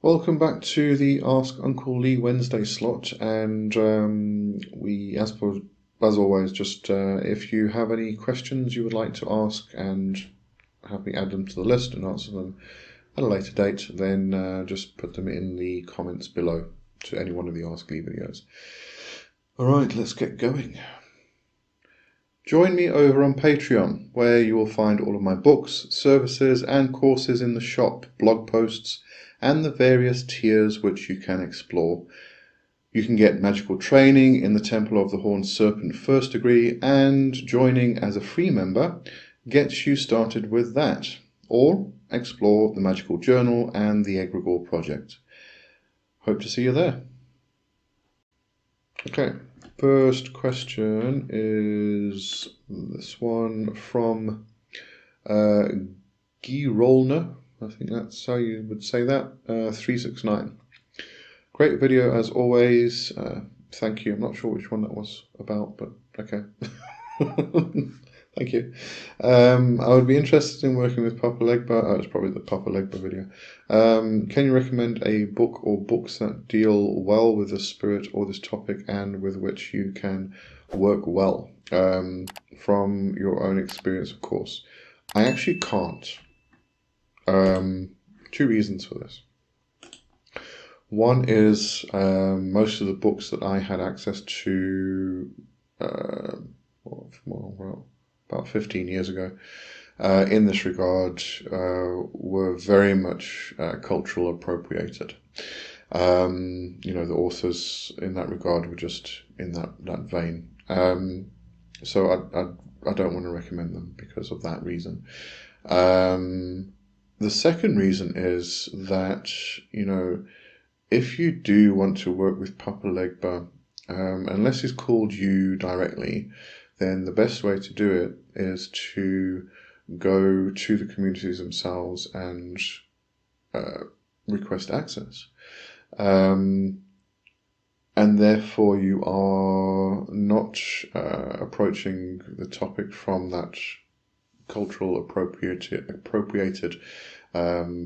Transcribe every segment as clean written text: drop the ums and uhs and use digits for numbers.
Welcome back to the Ask Uncle Lee Wednesday slot, and as always, just if you have any questions you would like to ask and have me add them to the list and answer them at a later date, then just put them in the comments below to any one of the Ask Lee videos. Alright, let's get going. Join me over on Patreon, where you will find all of my books, services and courses in the shop, blog posts, and the various tiers which you can explore. You can get magical training in the Temple of the Horned Serpent First Degree, and joining as a free member gets you started with that, or explore the Magical Journal and the Egregore Project. Hope to see you there. Okay, first question is this one from Guy Rollner. I think that's how you would say that. 369. Great video as always. Thank you. I'm not sure which one that was about, but okay. Thank you. I would be interested in working with Papa Legba. Oh, it's probably the Papa Legba video. Can you recommend a book or books that deal well with the spirit or this topic and with which you can work well? From your own experience, of course. I actually can't. Two reasons for this. One is most of the books that I had access to about 15 years ago in this regard were very much cultural appropriated. The authors in that regard were just in that vein. So I don't want to recommend them because of that reason. The second reason is that, if you do want to work with Papa Legba, unless he's called you directly, then the best way to do it is to go to the communities themselves and request access. And therefore you are not approaching the topic from that cultural appropriated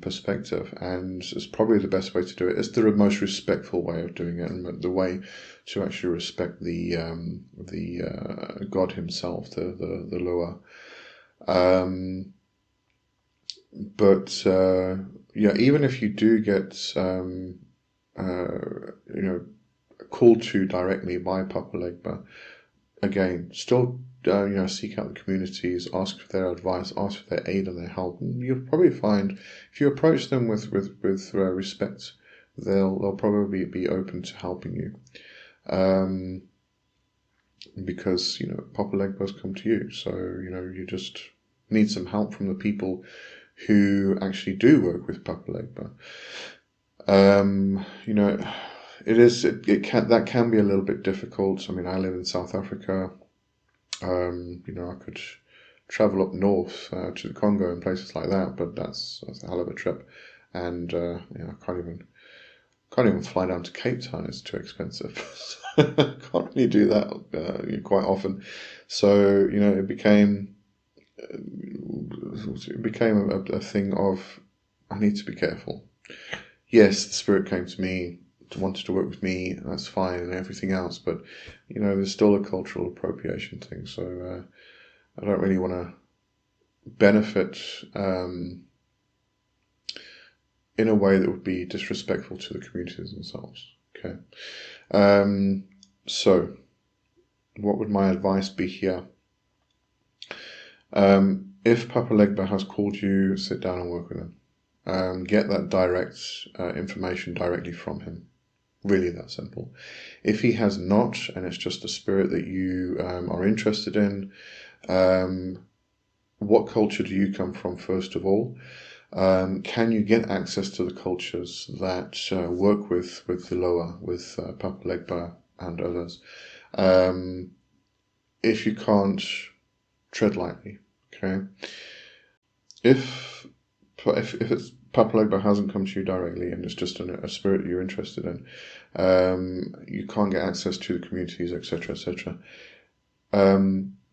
perspective, and it's probably the best way to do it. It's the most respectful way of doing it, and the way to actually respect the God himself, the Loa. Even if you do get called to directly by Papa Legba, again, still seek out the communities, ask for their advice, ask for their aid and their help. And you'll probably find if you approach them with respect, they'll probably be open to helping you. Because Papa Legba's come to you, so you just need some help from the people who actually do work with Papa Legba. That can be a little bit difficult. I mean, I live in South Africa. I could travel up north to the Congo and places like that, but that's a hell of a trip, and I can't even fly down to Cape Town. It's too expensive. Can't really do that quite often. So it became a thing of, I need to be careful. Yes, the spirit came to me, wanted to work with me, that's fine, and everything else, but there's still a cultural appropriation thing, so I don't really want to benefit in a way that would be disrespectful to the communities themselves. Okay, so what would my advice be here? If Papa Legba has called you, sit down and work with him. Get that direct information directly from him. Really that simple. If he has not, and it's just a spirit that you are interested in, what culture do you come from first of all? Can you get access to the cultures that work with the Loa, with Papa Legba and others? If you can't, tread lightly. Okay. If it's Papa Legba hasn't come to you directly and it's just a spirit you're interested in, you can't get access to the communities, etc., etc.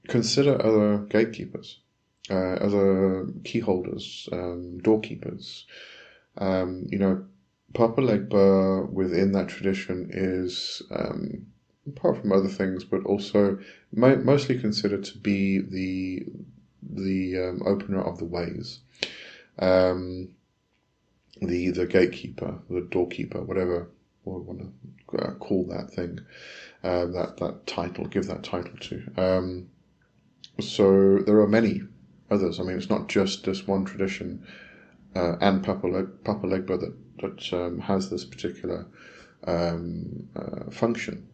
Consider other gatekeepers, other key holders, doorkeepers. Papa Legba within that tradition is, apart from other things, but also mostly considered to be the opener of the ways, the gatekeeper, the doorkeeper, whatever we want to call that thing, that title, give that title to. So there are many others. I mean, it's not just this one tradition and Papa Legba that has this particular function.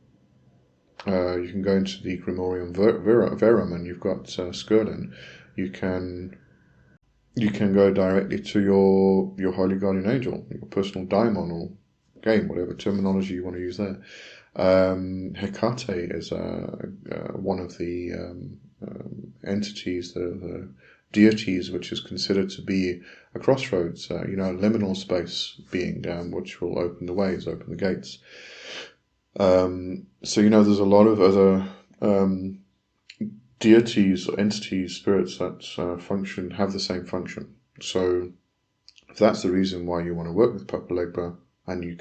You can go into the Grimorium Verum, and you've got Skirlin. You can go directly to your Holy Guardian Angel, your personal daimon, or again, whatever terminology you want to use there. Hecate is one of the entities, the deities, which is considered to be a crossroads, liminal space being, which will open the ways, open the gates. So there's a lot of other deities or entities, spirits that have the same function. So if that's the reason why you want to work with Papa Legba, and you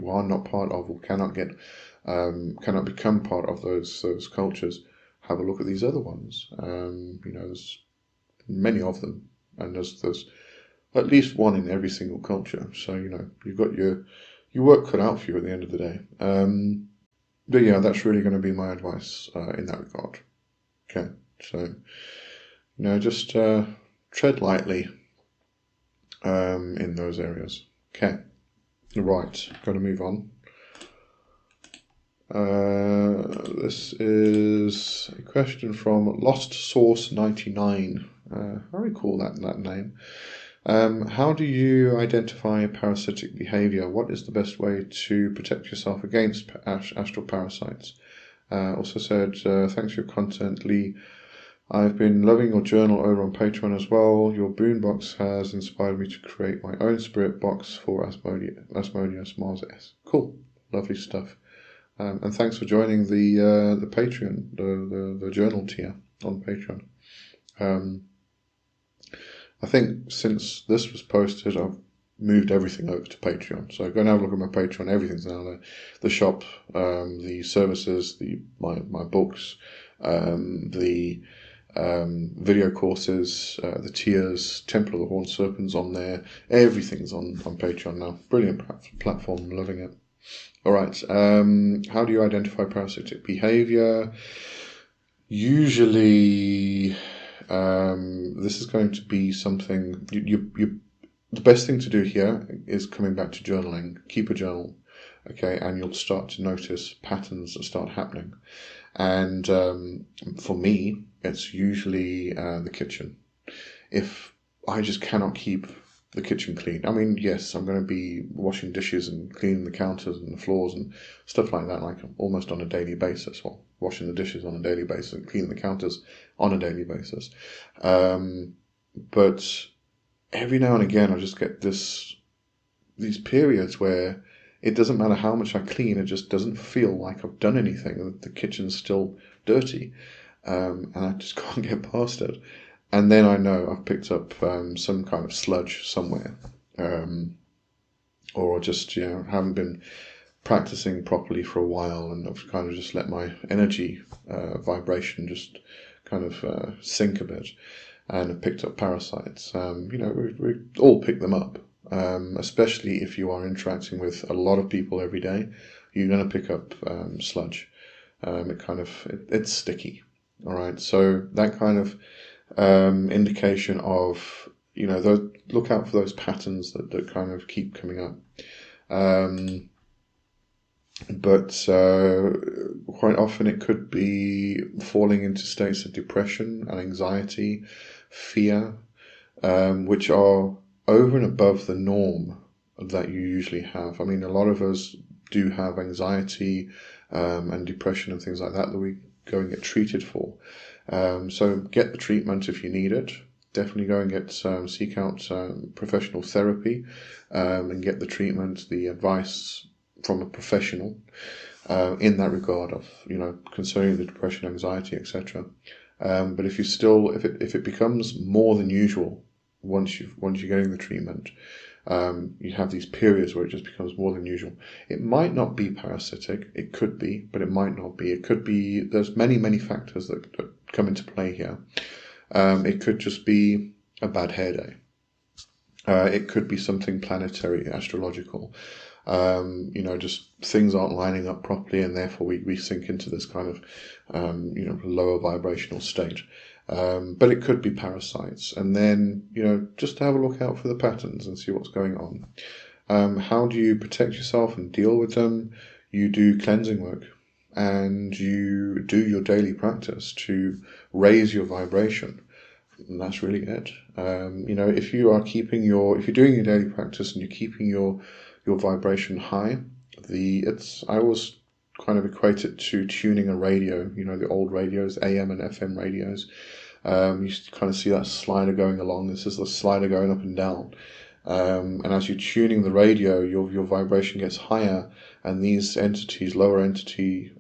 are not part of, or cannot become part of those cultures, have a look at these other ones. There's many of them, and there's at least one in every single culture. So you've got your work cut out for you at the end of the day. But yeah, that's really going to be my advice in that regard. Okay, so just tread lightly in those areas. Okay, right, going to move on. This is a question from Lost Source 99. I recall that name. How do you identify parasitic behavior? What is the best way to protect yourself against astral parasites? Also said, thanks for your content, Lee. I've been loving your journal over on Patreon as well. Your boombox has inspired me to create my own spirit box for Asmodeus Mars S. Cool, lovely stuff. And thanks for joining the Patreon, the journal tier on Patreon. I think since this was posted, I've moved everything over to Patreon. So go and have a look at my Patreon. Everything's now there. The shop, the services, my books, the video courses, the tiers, Temple of the Horned Serpent's on there. Everything's on Patreon now. Brilliant platform. I'm loving it. All right. How do you identify parasitic behavior? Usually, this is going to be something the best thing to do here is coming back to journaling. Keep a journal, okay, and you'll start to notice patterns that start happening. And for me, it's usually the kitchen. If I just cannot keep the kitchen clean, I mean, yes, I'm going to be washing dishes and cleaning the counters and the floors and stuff like that, like almost on a daily basis. Well, washing the dishes on a daily basis and cleaning the counters on a daily basis. But every now and again, I just get these periods where it doesn't matter how much I clean, it just doesn't feel like I've done anything. The kitchen's still dirty, and I just can't get past it. And then I know I've picked up some kind of sludge somewhere, or just haven't been practicing properly for a while, and I've kind of just let my energy vibration just kind of sink a bit, and have picked up parasites. We all pick them up, especially if you are interacting with a lot of people every day. You're going to pick up sludge. It's sticky. All right, so that kind of indication of look out for those patterns that kind of keep coming up. But quite often it could be falling into states of depression and anxiety, fear, which are over and above the norm that you usually have. I mean, a lot of us do have anxiety and depression and things like that we go and get treated for. So get the treatment if you need it. Definitely go and seek out professional therapy and get the treatment, the advice from a professional in that regard of concerning the depression, anxiety, etc. But if it becomes more than usual once you're getting the treatment, you have these periods where it just becomes more than usual. It might not be parasitic. It could be, but it might not be. It could be. There's many factors that come into play here. It could just be a bad hair day. It could be something planetary, astrological. Just things aren't lining up properly, and therefore we sink into this kind of lower vibrational state. But it could be parasites, and then just have a look out for the patterns and see what's going on. How do you protect yourself and deal with them? You do cleansing work, and you do your daily practice to raise your vibration. And that's really it. If you're doing your daily practice and you're keeping your vibration high, I always kind of equate it to tuning a radio. The old radios, AM and FM radios. You kind of see that slider going along. This is the slider going up and down. And as you're tuning the radio, your vibration gets higher, and these entities, lower entity,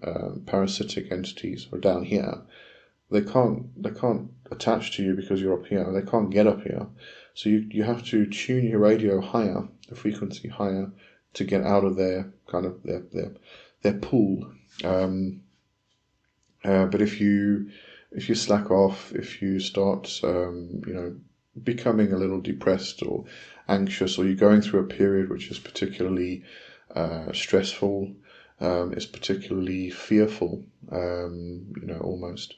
parasitic entities, are down here. They can't attach to you because you're up here. They can't get up here. So you have to tune your radio higher, the frequency higher, to get out of their kind of their pool. But if you slack off, if you start becoming a little depressed or anxious, or you're going through a period which is particularly stressful, is particularly fearful, almost,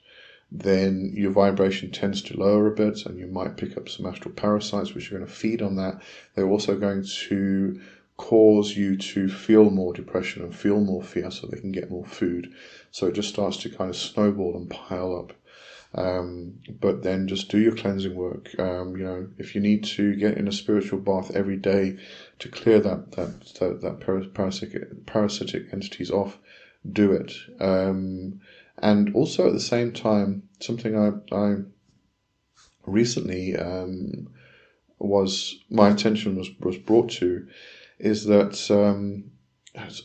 then your vibration tends to lower a bit, and you might pick up some astral parasites which are going to feed on that. They're also going to cause you to feel more depression and feel more fear, so they can get more food. So it just starts to kind of snowball and pile up. But then just do your cleansing work. If you need to get in a spiritual bath every day to clear that parasitic entities off, do it. And also at the same time, something I recently my attention was brought to, is that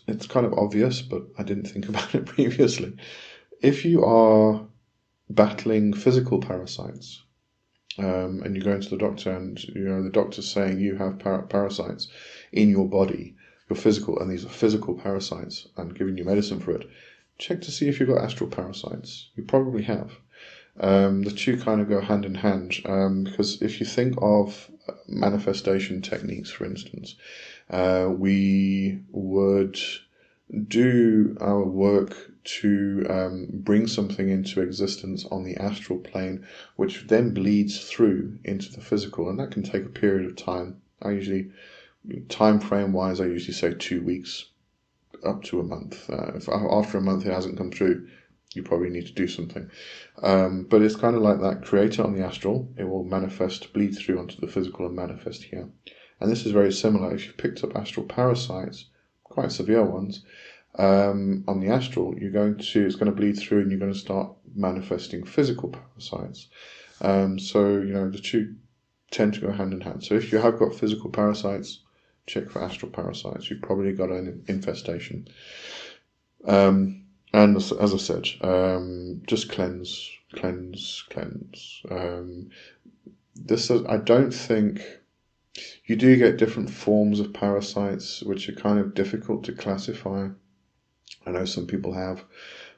it's kind of obvious, but I didn't think about it previously. If you are battling physical parasites, and you're going to the doctor, and the doctor's saying you have parasites in your body, your physical, and these are physical parasites, and giving you medicine for it, check to see if you've got astral parasites. You probably have. The two kind of go hand in hand, because if you think of manifestation techniques, for instance, we would do our work to bring something into existence on the astral plane, which then bleeds through into the physical, and that can take a period of time. Time frame wise, I usually say 2 weeks up to a month. If after a month it hasn't come through, you probably need to do something. But it's kind of like that. Create it on the astral, it will manifest, bleed through onto the physical and manifest here. And this is very similar. If you've picked up astral parasites, quite severe ones, on the astral, it's going to bleed through, and you're going to start manifesting physical parasites. So the two tend to go hand in hand. So if you have got physical parasites, check for astral parasites. You've probably got an infestation. And as I said, just cleanse. I don't think you do get different forms of parasites, which are kind of difficult to classify. I know some people have,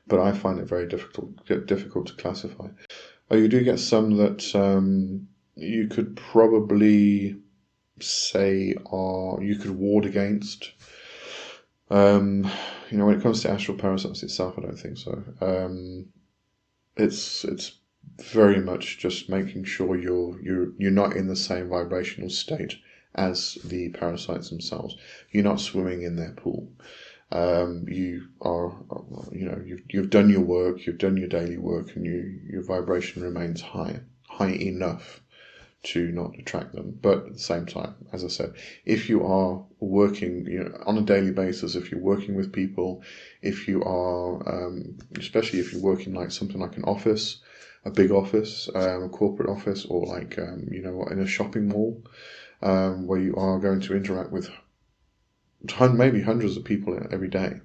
but I find it very difficult to classify. You do get some that you could probably say you could ward against. When it comes to astral parasites itself, I don't think so. It's very much just making sure you're not in the same vibrational state as the parasites themselves. You're not swimming in their pool. You are, you've done your work, you've done your daily work, and your vibration remains high enough to not attract them. But at the same time, as I said, if you are working on a daily basis, if you're working with people, if you are, especially if you're working like something like an office, a big office, a corporate office, or like, in a shopping mall, where you are going to interact with maybe hundreds of people every day,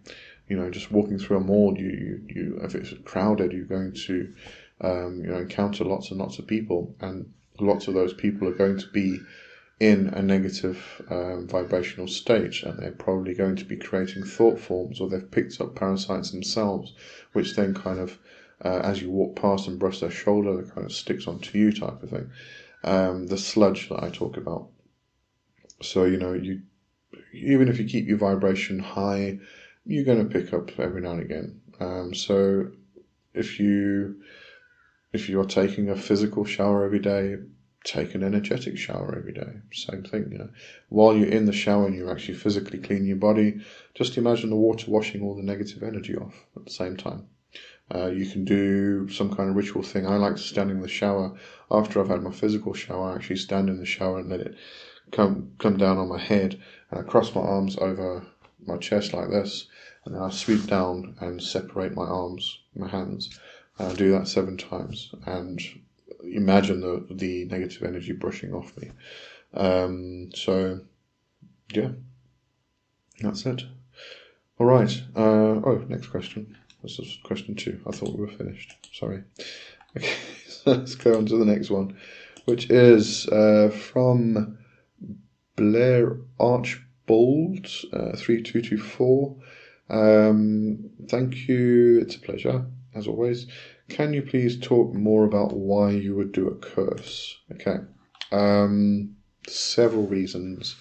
just walking through a mall, you if it's crowded, you're going to, encounter lots and lots of people, and lots of those people are going to be in a negative vibrational state, and they're probably going to be creating thought forms, or they've picked up parasites themselves, which then kind of, as you walk past and brush their shoulder, it kind of sticks onto you, type of thing. The sludge that I talk about. So, you even if you keep your vibration high, you're going to pick up every now and again. So if you're taking a physical shower every day, take an energetic shower every day. Same thing, While you're in the shower and you're actually physically cleaning your body, just imagine the water washing all the negative energy off at the same time. You can do some kind of ritual thing. I like to stand in the shower after I've had my physical shower. I actually stand in the shower and let it come down on my head, and I cross my arms over my chest like this, and then I sweep down and separate my arms, my hands, and I do that 7 times, and imagine the negative energy brushing off me. So yeah, that's it. All right. Next question. This is question 2. I thought we were finished. Sorry. Okay, so let's go on to the next one, which is from Blair Archbold 3224. Thank you. It's a pleasure, as always. Can you please talk more about why you would do a curse? Okay. Several reasons.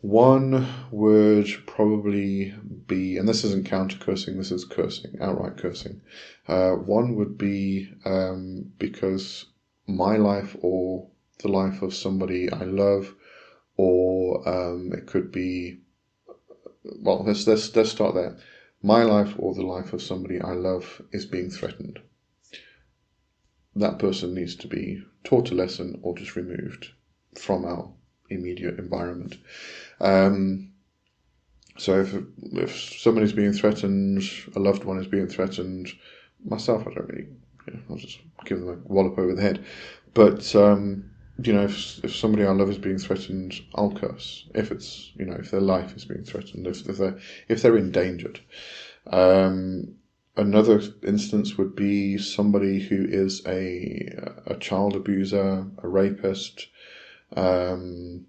One would probably be, and this isn't counter cursing, this is cursing, outright cursing. One would be because my life or the life of somebody I love, or it could be, well, let's start there. My life or the life of somebody I love is being threatened. That person needs to be taught a lesson or just removed from our immediate environment. So if somebody's being threatened, a loved one is being threatened, myself, I don't really, I'll just give them a wallop over the head. But if somebody I love is being threatened, I'll curse. If it's, if their life is being threatened, if they're endangered. Another instance would be somebody who is a child abuser, a rapist, and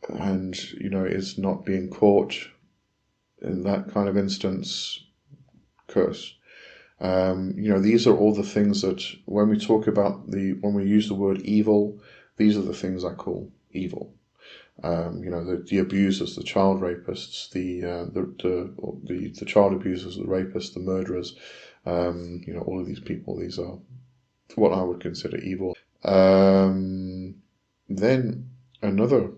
is not being caught. In that kind of instance, curse. These are all the things that when we talk about when we use the word evil, these are the things I call evil. The abusers, the child rapists, the child abusers, the rapists, the murderers, all of these people, these are what I would consider evil. Then another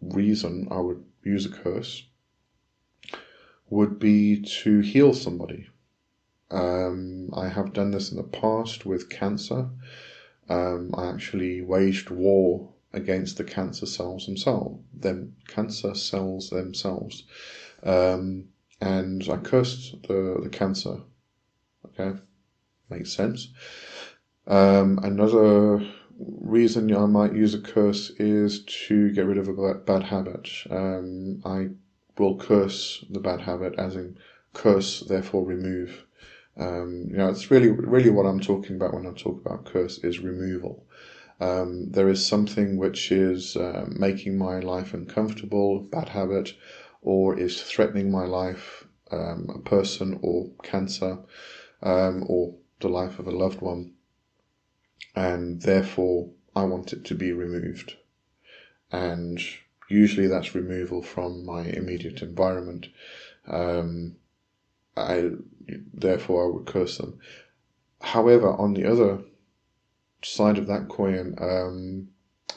reason I would use a curse would be to heal somebody. I have done this in the past with cancer. I actually waged war against the cancer cells themselves, and I cursed the cancer. Okay, makes sense. Another reason I might use a curse is to get rid of a bad habit. I will curse the bad habit, as in curse, therefore remove. It's really what I'm talking about when I talk about curse is removal. There is something which is making my life uncomfortable, bad habit, or is threatening my life, a person or cancer, or the life of a loved one, and therefore I want it to be removed. And usually that's removal from my immediate environment. Therefore I would curse them. However, on the other side of that coin,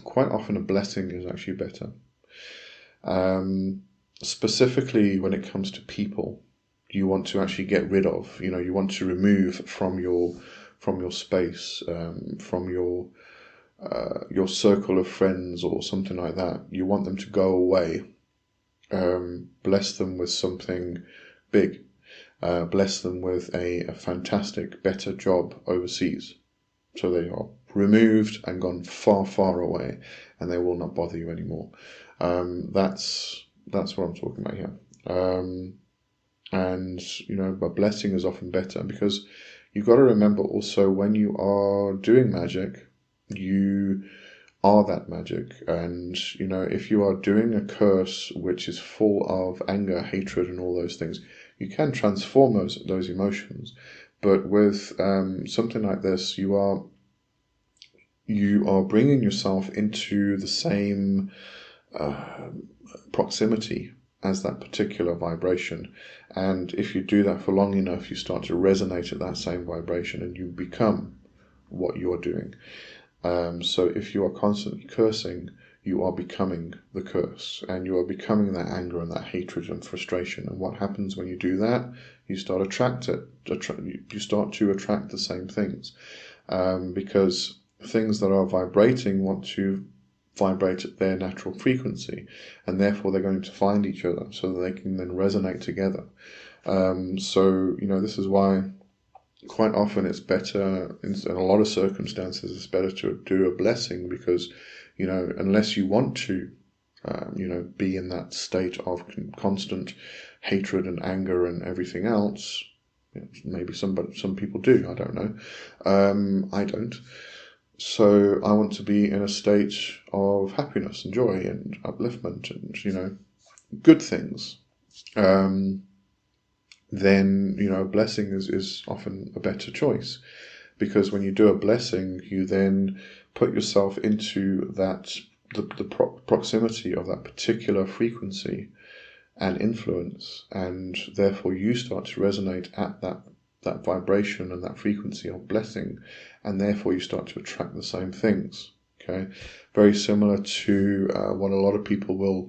quite often a blessing is actually better. Specifically when it comes to people you want to actually get rid of, you want to remove from your space, from your circle of friends or something like that. You want them to go away. Bless them with something big. Bless them with a fantastic, better job overseas. So they are removed and gone far, far away, and they will not bother you anymore. That's what I'm talking about here. And a blessing is often better, because you've got to remember also, when you are doing magic, you are that magic. And, you know, if you are doing a curse which is full of anger, hatred, and all those things, you can transform those emotions. But with something like this, you are bringing yourself into the same proximity as that particular vibration. And if you do that for long enough, you start to resonate at that same vibration, and you become what you're doing. So if you are constantly cursing, you are becoming the curse, and you are becoming that anger and that hatred and frustration. And what happens when you do that? You start you start to attract the same things, because things that are vibrating want to vibrate at their natural frequency, and therefore they're going to find each other so that they can then resonate together. So, you know, this is why quite often it's better, in a lot of circumstances, it's better to do a blessing, because, you know, unless you want to, you know, be in that state of constant hatred and anger and everything else. You know, maybe some people do, I don't know. I don't. So I want to be in a state of happiness and joy and upliftment and, you know, good things. Then, you know, a blessing is often a better choice, because when you do a blessing, you then put yourself into the proximity of that particular frequency and influence, and therefore you start to resonate at that vibration and that frequency of blessing, and therefore you start to attract the same things. Okay, very similar to what a lot of people will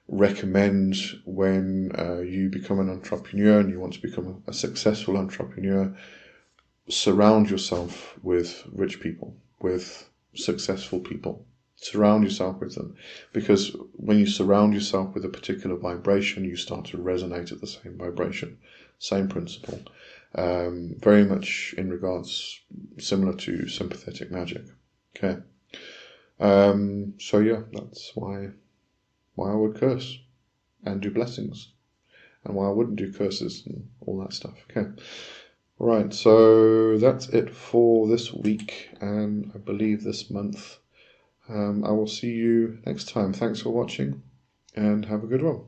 recommend when you become an entrepreneur and you want to become a successful entrepreneur. Surround yourself with rich people, with successful people. Surround yourself with them, because when you surround yourself with a particular vibration, you start to resonate at the same vibration. Same principle. Very much in regards similar to sympathetic magic. Okay. So yeah, that's why I would curse and do blessings, and why I wouldn't do curses and all that stuff. Okay. Right, so that's it for this week, and I believe this month. I will see you next time. Thanks for watching, and have a good one.